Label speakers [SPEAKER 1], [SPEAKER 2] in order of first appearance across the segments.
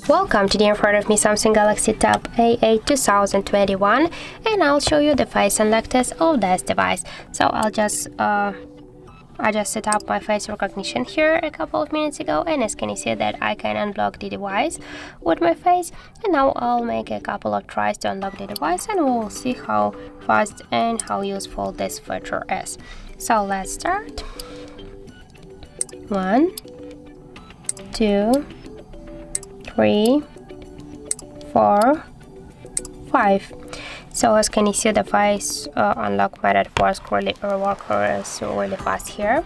[SPEAKER 1] Welcome to the in front of me Samsung Galaxy Tab A8 2021, and I'll show you the face unlock test of this device. So I just set up my face recognition here a couple of minutes ago, and as can you see that I can unblock the device with my face. And now I'll make a couple of tries to unlock the device, and we'll see how fast and how useful this feature is. So let's start. 1, 2, 3, 4, 5. So as can you see, the face unlock method works really fast here,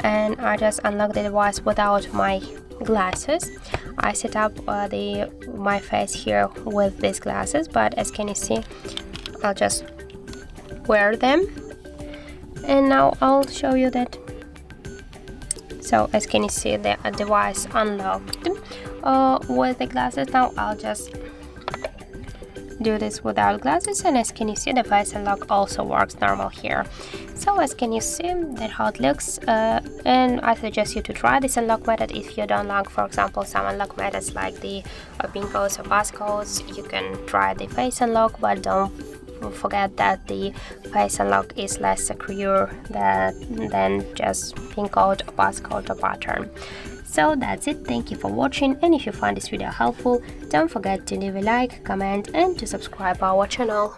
[SPEAKER 1] and I just unlocked the device without my glasses. I set up my face here with these glasses, but as can you see, I'll just wear them, and now I'll show you that. So as can you see, the device unlocked with the glasses. Now I'll just do this without glasses, and as can you see, the face unlock also works normal here. So as can you see that how it looks, and I suggest you to try this unlock method if you don't like, for example, some unlock methods like the PIN codes or passcodes. You can try the face unlock, but don't forget that the face unlock is less secure than just PIN code or passcode or pattern. So that's it. Thank you for watching, and if you find this video helpful, don't forget to leave a like, comment and to subscribe our channel.